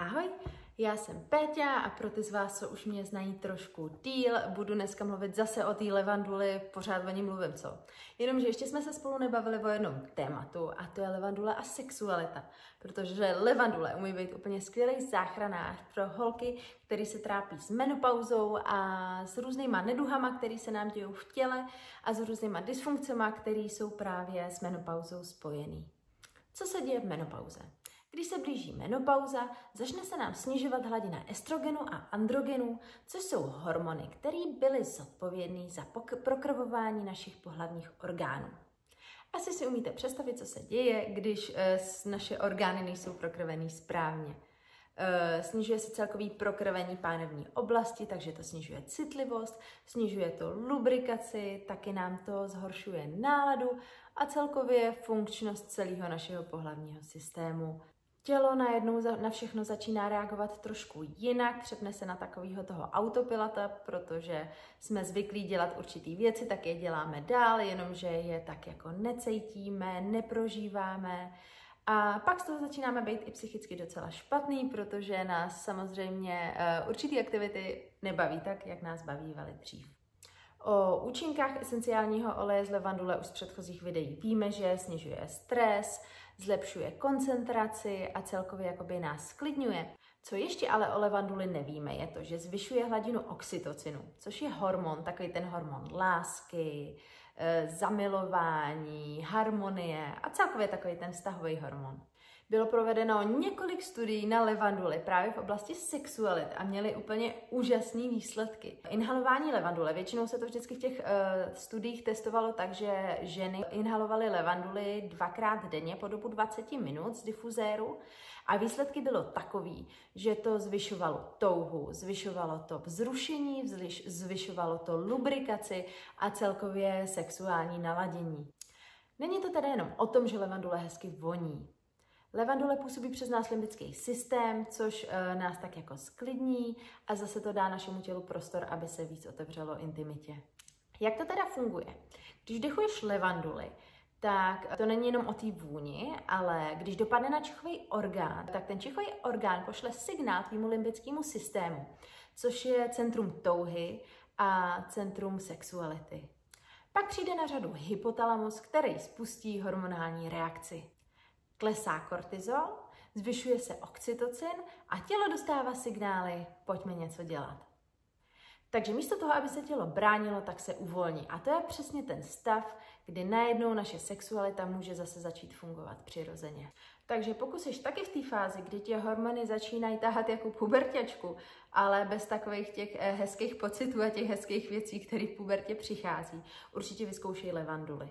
Ahoj, já jsem Péťa a pro ty z vás, co už mě znají trošku díl, budu dneska mluvit zase o té levanduli, pořád o ní mluvím, co? Jenomže ještě jsme se spolu nebavili o jednom tématu a to je levandule a sexualita, protože levandule umí být úplně skvělý záchranář pro holky, který se trápí s menopauzou a s různýma neduhama, které se nám dějou v těle a s různýma dysfunkcemi, které jsou právě s menopauzou spojený. Co se děje v menopauze? Když se blíží menopauza, začne se nám snižovat hladina estrogenu a androgenu, což jsou hormony, které byly zodpovědné za prokrvování našich pohlavních orgánů. Asi si umíte představit, co se děje, když naše orgány nejsou prokrvený správně. Snižuje se celkový prokrvení pánevní oblasti, takže to snižuje citlivost, snižuje to lubrikaci, taky nám to zhoršuje náladu a celkově funkčnost celého našeho pohlavního systému. Tělo najednou na všechno začíná reagovat trošku jinak, přepne se na takového toho autopilota, protože jsme zvyklí dělat určitý věci, tak je děláme dál, jenomže je tak jako necítíme, neprožíváme. A pak z toho začínáme být i psychicky docela špatný, protože nás samozřejmě určitý aktivity nebaví tak, jak nás bavívali dřív. O účinkách esenciálního oleje z levandule už z předchozích videí víme, že snižuje stres, zlepšuje koncentraci a celkově jakoby nás sklidňuje. Co ještě ale o levanduli nevíme, je to, že zvyšuje hladinu oxytocinu, což je hormon, takový ten hormon lásky, zamilování, harmonie a celkově takový ten vztahový hormon. Bylo provedeno několik studií na levanduli právě v oblasti sexuality a měly úplně úžasné výsledky. Inhalování levandule, většinou se to vždycky v těch studiích testovalo tak, že ženy inhalovaly levanduli 2krát denně po dobu 20 minut z difuzéru a výsledky bylo takový, že to zvyšovalo touhu, zvyšovalo to vzrušení, zvyšovalo to lubrikaci a celkově sexuální naladění. Není to tedy jenom o tom, že levandule hezky voní. Levandule působí přes náš limbický systém, což nás tak jako sklidní a zase to dá našemu tělu prostor, aby se víc otevřelo intimitě. Jak to teda funguje? Když dechuješ levanduli, tak to není jenom o té vůni, ale když dopadne na čichový orgán, tak ten čichový orgán pošle signál tvému limbickému systému, což je centrum touhy a centrum sexuality. Pak přijde na řadu hypotalamus, který spustí hormonální reakci. Klesá kortizol, zvyšuje se oxytocin a tělo dostává signály, pojďme něco dělat. Takže místo toho, aby se tělo bránilo, tak se uvolní. A to je přesně ten stav, kdy najednou naše sexualita může zase začít fungovat přirozeně. Takže pokud jsi taky v té fázi, kdy tě hormony začínají tahat jako puberťačku, ale bez takových těch hezkých pocitů a těch hezkých věcí, které v pubertě přichází, určitě vyzkoušej levanduli.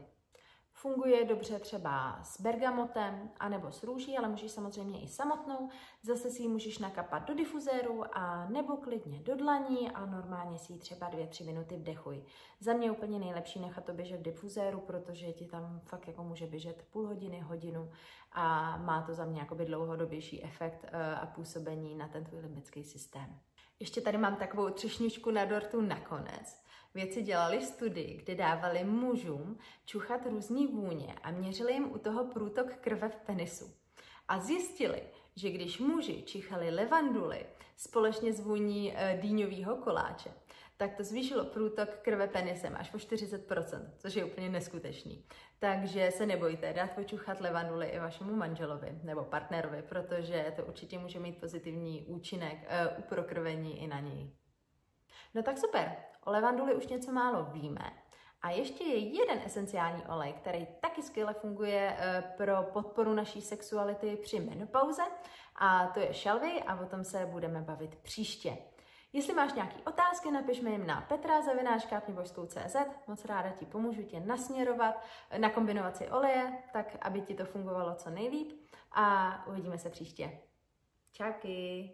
Funguje dobře třeba s bergamotem anebo s růží, ale můžeš samozřejmě i samotnou. Zase si ji můžeš nakapat do difuzéru a nebo klidně do dlaní a normálně si ji třeba 2-3 minuty vdechuj. Za mě je úplně nejlepší nechat to běžet v difuzéru, protože ti tam fakt jako může běžet půl hodiny, hodinu a má to za mě jakoby dlouhodobější efekt a působení na ten tvůj limbický systém. Ještě tady mám takovou třešničku na dortu nakonec. Vědci dělali studii, kde dávali mužům čuchat různý vůně a měřili jim u toho průtok krve v penisu. A zjistili, že když muži čichali levanduli společně s vůní dýňového koláče, tak to zvýšilo průtok krve penisem až o 40%, což je úplně neskutečný. Takže se nebojte, dát počuchat levanduli i vašemu manželovi nebo partnerovi, protože to určitě může mít pozitivní účinek u prokrvení i na něj. No tak super, o levanduli už něco málo víme. A ještě je jeden esenciální olej, který taky skvěle funguje pro podporu naší sexuality při menopauze a to je šalvij a o tom se budeme bavit příště. Jestli máš nějaké otázky, napiš mi jim na petra@kapnibožskou.cz, moc ráda ti pomůžu tě nasměrovat na kombinaci oleje, tak aby ti to fungovalo co nejlíp a uvidíme se příště. Čauky!